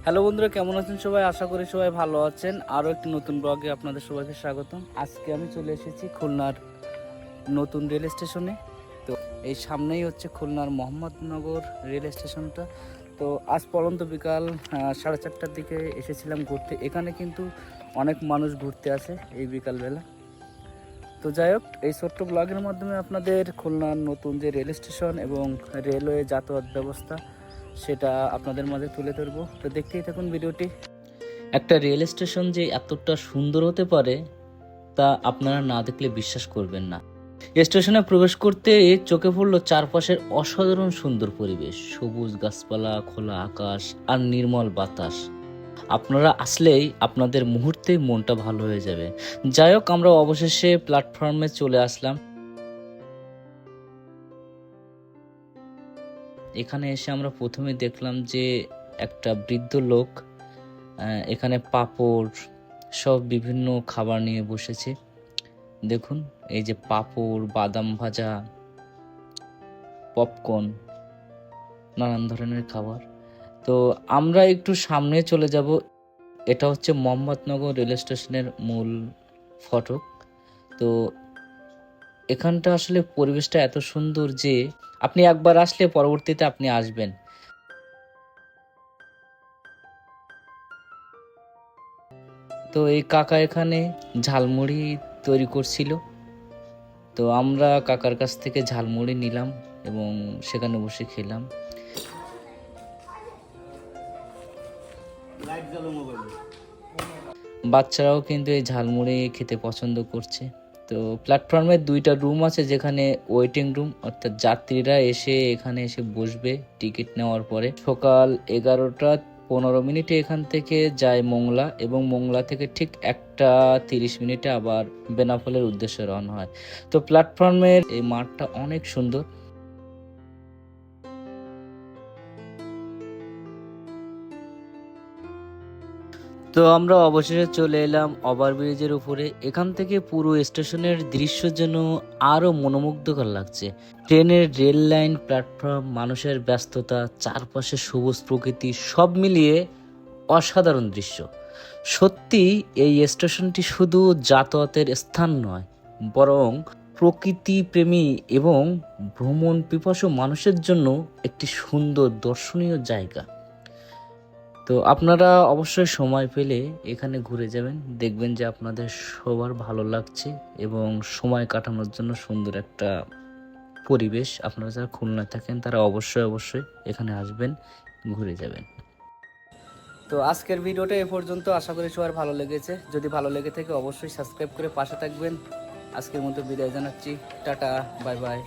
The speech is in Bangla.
হ্যালো বন্ধুরা, কেমন আছেন সবাই? আশা করি সবাই ভালো আছেন। আরও একটি নতুন ব্লগে আপনাদের সবাইকে স্বাগতম। আজকে আমি চলে এসেছি খুলনার নতুন রেল স্টেশনে। তো এই সামনেই হচ্ছে খুলনার মোহাম্মদনগর রেল স্টেশনটা। তো আজ পরন্ত বিকাল 4:30টার দিকে এসেছিলাম ঘুরতে। এখানে কিন্তু অনেক মানুষ ঘুরতে আসে এই বিকালবেলা। তো যাই হোক, এই ছোট্ট ব্লগের মাধ্যমে আপনাদের খুলনার নতুন যে রেল স্টেশন এবং রেলওয়ে যাতায়াত ব্যবস্থা সেটা আপনাদের মাঝে তুলে ধরবো। তো দেখতেই থাকুন ভিডিওটি। একটা রেল স্টেশন যে এতটা সুন্দর হতে পারে তা আপনারা না দেখলে বিশ্বাস করবেন না। স্টেশনে প্রবেশ করতে চোখে পড়লো চারপাশের অসাধারণ সুন্দর পরিবেশ, সবুজ গাছপালা, খোলা আকাশ আর নির্মল বাতাস। আপনারা আসলেই আপনাদের মুহূর্তেই মনটা ভালো হয়ে যাবে। যাই হোক, আমরা অবশেষে প্ল্যাটফর্মে চলে আসলাম। এখানে এসে আমরা প্রথমে দেখলাম যে একটা বৃদ্ধ লোক এখানে পাঁপড় সব বিভিন্ন খাবার নিয়ে বসেছে। দেখুন, এই যে পাঁপড়, বাদাম ভাজা, পপকর্ন, নানান ধরনের খাবার। তো আমরা একটু সামনে চলে যাব। এটা হচ্ছে মোহাম্মদনগর রেল স্টেশনের মূল ফটক। তো এখানটা আসলে পরিবেশটা এত সুন্দর যে আপনি একবার আসলে পরবর্তীতে আপনি আসবেন। তো এই কাকা এখানে ঝালমুড়ি তৈরি করছিল। তো আমরা কাকার কাছ থেকে ঝালমুড়ি নিলাম এবং সেখানে বসে খেলাম। বাচ্চারাও কিন্তু এই ঝালমুড়ি খেতে পছন্দ করছে। তো প্ল্যাটফর্মে 2টা রুম আছে, যেখানে ওয়েটিং রুম, অর্থাৎ যাত্রীরা এসে এখানে এসে বসবে টিকিট নেওয়ার পরে। সকাল 11টা 15 মিনিটে এখান থেকে যায় মোংলা, এবং মোংলা থেকে ঠিক 1টা 30 মিনিটে আবার বেনাপোলের উদ্দেশ্যে রওনা হয়। তো প্ল্যাটফর্মের এই মাঠটা অনেক সুন্দর। তো আমরা অবশেষে চলে এলাম ওভারব্রিজের উপরে। এখান থেকে পুরো স্টেশনের দৃশ্য যেন আরো মনোমুগ্ধকর লাগছে। ট্রেনের রেল লাইন, প্ল্যাটফর্ম, মানুষের ব্যস্ততা, চারপাশে সবুজ প্রকৃতি, সব মিলিয়ে অসাধারণ দৃশ্য। সত্যি এই স্টেশনটি শুধু যাতায়াতের স্থান নয়, বরং প্রকৃতি প্রেমী এবং ভ্রমণ পিপাসু মানুষের জন্য একটি সুন্দর দর্শনীয় জায়গা। তো আপনারা অবশ্যই সময় পেলে এখানে ঘুরে যাবেন, দেখবেন যে আপনাদের সবার ভালো লাগছে এবং সময় কাটানোর জন্য সুন্দর একটা পরিবেশ। আপনারা যারা খুলনায় থাকেন তারা অবশ্যই এখানে আসবেন, ঘুরে যাবেন। তো আজকের ভিডিওটা এ পর্যন্ত। আশা করি সবার ভালো লেগেছে। যদি ভালো লেগে থাকে অবশ্যই সাবস্ক্রাইব করে পাশে থাকবেন। আজকের মতো বিদায় জানাচ্ছি। Tata, bye bye.